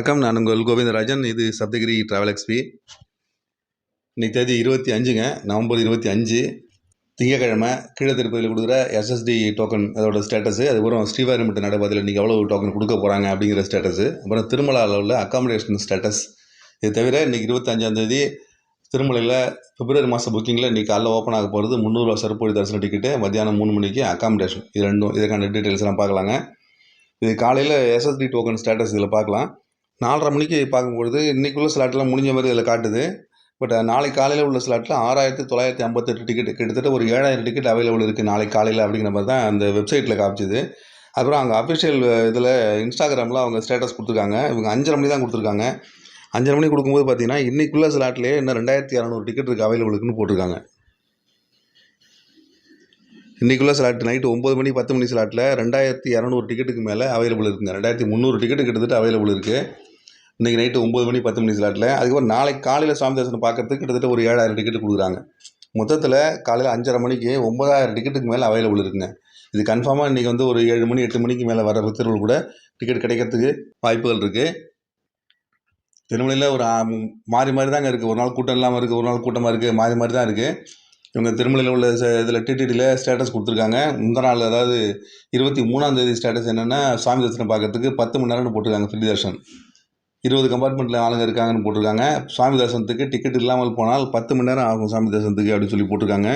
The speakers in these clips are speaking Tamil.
வணக்கம். நான் உங்கள் கோவிந்தராஜன். இது சப்தகிரி டிராவல் எக்ஸ்பி. இன்னைக்கு தேதி 25ங்க, நவம்பர் 25 திங்கக்கிழமை. கீழே திருப்பதியில் கொடுக்குற எஸ்எஸ்டி டோக்கன் அதோட ஸ்டேட்டஸு, அதுக்கப்புறம் ஸ்ரீவாரிமட்ட நடைபாதையில் இன்றைக்கி எவ்வளோ டோக்கன் கொடுக்க போகிறாங்க அப்படிங்கிற ஸ்டேட்டஸு, அப்புறம் திருமலாவில் உள்ள அக்காமடேஷன் ஸ்டேட்டஸ். இது தவிர இன்றைக்கி 25ஆந்தேதி திருமலையில் பிப்ரவரி மாதம் புக்கிங்கில் இன்றைக்கி காலைல ஓப்பன் ஆக போகிறது 300 ரூபா சிறப்பு தரிசன டிக்கெட்டு, மத்தியானம் 3 மணிக்கு அக்காமடேஷன். இது ரெண்டும் இதுக்கான டீட்டெயில்ஸ்லாம் பார்க்கலாங்க. இது காலையில் எஸ்எஸ்டி டோக்கன் ஸ்டேட்டஸ் இதில் பார்க்கலாம். 4:30 மணிக்கு பார்க்கும்பொழுது இன்றைக்குள்ள ஸ்லாட்லாம் முடிஞ்ச மாதிரி இதில் காட்டுது. பட் நாளைக்கு காலையில் உள்ள ஸ்லாட்டில் 6,958 டிக்கெட், கிட்டத்தட்ட ஒரு 7,000 டிக்கெட் அவைலபிள் இருக்குது நாளைக்கு காலையில் அப்படிங்கிற மாதிரி தான் அந்த வெப்சைட்டில் காமிச்சிது. அப்புறம் அங்கே அஃபிஷியல் இதில் இன்ஸ்டாகிராமில் அவங்க ஸ்டேட்டஸ் கொடுத்துருக்காங்க. இவங்க 5:30 மணி தான் கொடுத்துருக்காங்க. 5:30 மணி கொடுக்கும்போது பார்த்தீங்கன்னா இன்றைக்குள்ள ஸ்லாட்லேயே இன்னும் 2,200 டிக்கெட் இருக்குது அவைலபிளுக்குன்னு போட்டிருக்காங்க. இன்றைக்குள்ள ஸ்லாட் நைட்டு 9 மணி 10 மணி ஸ்லாட்டில் 2,200 டிக்கெட்டுக்கு மேலே அவைலபிள் இருக்குங்க. 2,300 டிக்கெட்டு கிட்டத்தட்ட அவைலபிள் இருக்குது இன்றைக்கி நைட்டு 9 மணி 10 மணி ஸ்லாட்டில். அதுக்கப்புறம் நாளைக்கு காலையில் சுவாமி தரிசனம் பார்க்கறதுக்கு கிட்டத்தட்ட ஒரு 7,000 டிக்கெட்டு கொடுக்குறாங்க. மொத்தத்தில் காலையில் 5:30 மணிக்கு 9,000 டிக்கெட்டுக்கு மேலே அவைலபிள் இருக்குங்க. இது கன்ஃபார்மாக இன்றைக்கி வந்து ஒரு 7 மணி 8 மணிக்கு மேலே வர பக்தர்கள் கூட டிக்கெட் கிடைக்கிறதுக்கு வாய்ப்புகள் இருக்குது. திருமலையில் ஒரு மாறி மாறி தாங்க இருக்குது. ஒரு நாள் கூட்டம் இல்லாமல் இருக்குது, ஒரு நாள் கூட்டமாக இருக்குது, மாறி மாறி தான் இருக்குது. இவங்க திருமலையில் உள்ள இதில் டிடிடியில் ஸ்டேட்டஸ் கொடுத்துருக்காங்க. முந்தின நாள் அதாவது 23ஆந்தேதி ஸ்டேட்டஸ் என்னென்னா சுவாமி தரிசனம் பார்க்கறதுக்கு 10 மணி நேரம்னு போட்டிருக்காங்க. ஃப்ரீ தர்ஷன் 20 கம்பார்ட்மெண்ட்டில் ஆளுங்க இருக்காங்கன்னு போட்டிருக்காங்க. சுவாமி தரிசனத்துக்கு டிக்கெட் இல்லாமல் போனால் 10 மணி நேரம் ஆகும் சுவாமி தரிசனத்துக்கு அப்படின்னு சொல்லி போட்டிருக்காங்க.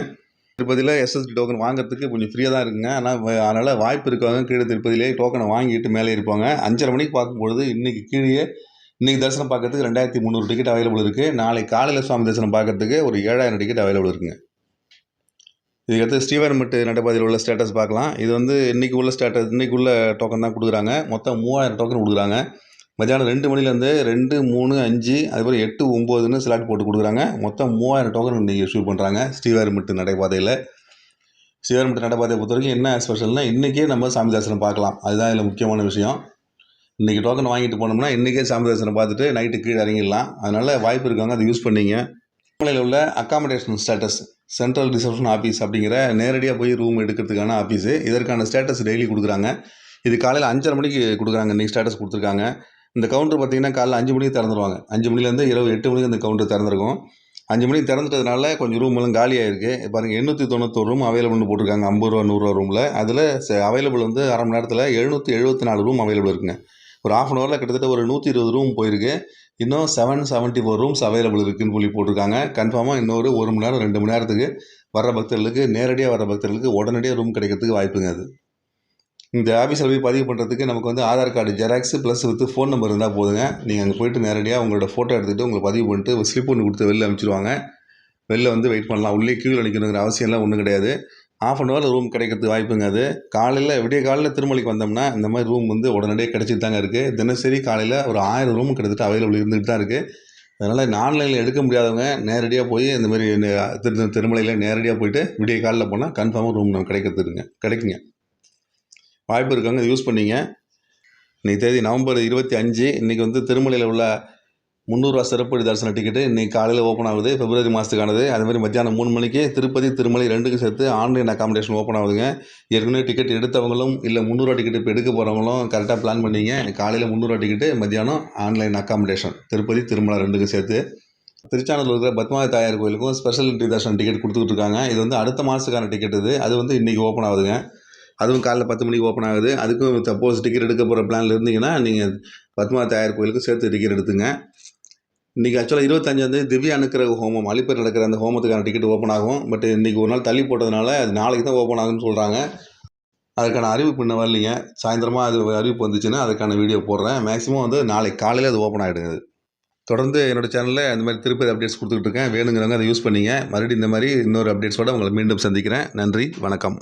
திருப்பதியில் எஸ்எஸ்டி டோக்கன் வாங்குறதுக்கு கொஞ்சம் ஃப்ரீயாக தான் இருக்குங்க. அதனால் வாய்ப்பு இருக்கவங்க கீழே திருப்பதியிலே டோக்கனை வாங்கிட்டு மேலே இருப்பாங்க. 5:30 மணிக்கு பார்க்கும்பொழுது இன்றைக்கி இன்றைக்கி தரிசனம் பார்க்கறதுக்கு 2,300 டிக்கெட் அவைலபிள் இருக்குது. நாளைக்கு காலையில் சுவாமி தரிசனம் பார்க்கறதுக்கு ஒரு 7,000 டிக்கெட் அவைலபிள் இருக்குங்க. இதுக்கடுத்து ஸ்ரீவாரிமட்டு நடைபாதையில் உள்ள ஸ்டேட்டஸ் பார்க்கலாம். இது வந்து இன்றைக்கி உள்ள ஸ்டேட்டஸ், இன்றைக்கி உள்ள டோக்கன் தான் கொடுக்குறாங்க. மொத்தம் 3,000 டோக்கன் கொடுக்குறாங்க. மத்தியானம் 2 மணிலேருந்து 2, 3, 5 அதுக்கப்புறம் 8, 9ன்னு ஸ்லாட் போட்டு கொடுக்குறாங்க. மொத்தம் 3,000 டோக்கன் இன்றைக்கி இஷ்யூ பண்ணுறாங்க ஸ்ரீவாரிமட்டு நடைபாதையில். ஸ்ரீவாரிமட்டு நடைபாதையை பொறுத்த வரைக்கும் என்ன ஸ்பெஷல்னால் இன்றைக்கே நம்ம சாமி தரிசனம் பார்க்கலாம். அதுதான் இதில் முக்கியமான விஷயம். இன்றைக்கி டோக்கன் வாங்கிட்டு போனோம்னா இன்றைக்கே சாமி தரிசனம் பார்த்துட்டு நைட்டு கீழே இறங்கிடலாம். அதனால் வாய்ப்பு இருக்கவங்க அதை யூஸ் பண்ணிங்க. திருமலையில் உள்ள accommodation status central reception office அப்படிங்கிற நேரடியாக போய் ரூம் எடுக்கிறதுக்கான ஆஃபீஸு. இதற்கான ஸ்டேட்டஸ் டெய்லி கொடுக்குறாங்க. இது காலையில் 5:30 மணிக்கு கொடுக்குறாங்க. இன்றைக்கி ஸ்டேட்டஸ் கொடுத்துருக்காங்க. இந்த கவுண்டர் பார்த்திங்கன்னா காலையில் 5 மணிக்கு திறந்துருவாங்க. 5 மணிலேருந்து இரவு 8 மணிக்கு இந்த கவுண்டர் திறந்துருக்கும். 5 மணிக்கு திறந்துட்டதுனால கொஞ்சம் ரூம் எல்லாம் காலியாக இருக்குது. பாருங்கள் 891 ரூம் அவைலபிள்னு போட்டிருக்காங்க. 50 ரூபா 100 ரூபா ரூமில். அதில் அவைலபிள் வந்து அரை மணி நேரத்தில் 774 ரூம் அவைலபிள் இருக்குங்க. ஒரு ½ ஹவரில் கிட்டத்தட்ட ஒரு 120 ரூம் போயிருக்கு. இன்னும் 774 ரூம்ஸ் அவைலபிள் இருக்குதுன்னு சொல்லி போட்டிருக்காங்க. கன்ஃபார்மாக இன்னொரு 1 மணி நேரம் 2 மணி நேரத்துக்கு வர பக்தர்களுக்கு, நேரடியாக வர பக்தர்களுக்கு உடனடியாக ரூம் கிடைக்கிறதுக்கு வாய்ப்புங்க. அது இந்த ஆஃபீஸில் போய் பதிவு பண்ணுறதுக்கு நமக்கு வந்து Aadhaar card xerox plus with phone number இருந்தால் போதுங்க. நீங்கள் அங்கே போய்ட்டு நேரடியாக உங்களோட ஃபோட்டோ எடுத்துகிட்டு உங்களை பதிவு பண்ணிட்டு ஸ்லிப் ஒன்று கொடுத்து வெளில அனுப்பிச்சிடுவாங்க. வெளில வந்து வெயிட் பண்ணலாம். உள்ளே க்யூவில் நிற்கணுங்கிற அவசியம்லாம் ஒன்றும் கிடையாது. ½ ஹவரில் ரூம் கிடைக்கிறதுக்கு வாய்ப்புங்க. அது காலையில் விடிய காலையில் திருமலைக்கு வந்தோம்னா இந்த மாதிரி ரூம் வந்து உடனடியாக கிடச்சிட்டு தாங்க இருக்குது. தினசரி காலையில் ஒரு 1000 ரூம் கிட்டத்தட்ட அவைலபிள் இருந்துகிட்டு தான் இருக்குது. அதனால் ஆன்லைனில் எடுக்க முடியாதவங்க நேரடியாக போய் இந்த மாதிரி திருமலையில் நேரடியாக போய்ட்டு விடிய காலையில் போனால் கன்ஃபார்மாக ரூம் நம்ம கிடைக்குங்க. வாய்ப்பு இருக்கவங்க யூஸ் பண்ணிங்க. இன்றைக்கி தேதி நவம்பர் 25. இன்றைக்கி வந்து திருமலையில் உள்ள 300 ரூபா சிறப்பு தரிசன டிக்கெட்டு இன்றைக்கி காலையில் ஓப்பன் ஆகுது. பிப்ரவரி மாதத்துக்கானது. அதுமாதிரி மத்தியானம் 3 மணிக்கு திருப்பதி திருமலை 2க்கும் சேர்த்து ஆன்லைன் அக்காமடேஷன் ஓப்பன் ஆகுதுங்க. ஏற்கனவே டிக்கெட் எடுத்தவங்களும் இல்லை 300 ரூபா டிக்கெட் இப்போ எடுக்க போகிறவங்களும் கரெக்டாக பிளான் பண்ணிங்க. காலையில் 300 ரூபா டிக்கெட்டு, மத்தியானம் ஆன்லைன் அக்காமடேஷன் திருப்பதி திருமலை 2க்கும் சேர்த்து. திருச்சானூரில் இருக்கிற பத்மாவதி தாயார் கோயிலுக்கும் ஸ்பெஷல் என்ட்ரி தரிசனம் டிக்கெட் கொடுத்துக்கிட்டு இருக்காங்க. இது வந்து அடுத்த மாதத்துக்கான டிக்கெட். அது வந்து இன்றைக்கி ஓப்பன் ஆகுதுங்க. அதுவும் காலையில் 10 மணிக்கு ஓப்பன் ஆகுது. அதுக்கும் சப்போஸ் டிக்கெட் எடுக்க போகிற பிளானில் இருந்தீங்கன்னா நீங்கள் பத்மாவதி தாயார் கோயிலுக்கு சேர்த்து டிக்கெட் எடுத்துங்க. இன்றைக்கி ஆக்சுவலாக 25ஆந்தேதி திவ்ய அனுக்கிரக ஹோமம் அலிப்பேர் நடக்கிற அந்த ஹோமத்துக்கான டிக்கெட் ஓப்பன் ஆகும். பட் இன்றைக்கி ஒரு நாள் தள்ளி போட்டதுனால அது நாளைக்கு தான் ஓப்பன் ஆகுதுன்னு சொல்கிறாங்க. அதுக்கான அறிவிப்பு இன்னும் வரலைங்க. சாயந்தரமாக அது அறிவிப்பு வந்துச்சுன்னா அதுக்கான வீடியோ போடுறேன். மேக்ஸிமம் வந்து நாளைக்கு காலையில் அது ஓப்பன் ஆகிடுங்க. தொடர்ந்து என்னோடய சேனலில் இந்த மாதிரி திருப்பதி அப்டேட்ஸ் கொடுத்துக்கிட்டு இருக்கேன். வேணுங்கிறவங்க அதை யூஸ் பண்ணிங்க. மறுபடியும் இந்த மாதிரி இன்னொரு அப்டேட்ஸோடு உங்களை மீண்டும் சந்திக்கிறேன். நன்றி, வணக்கம்.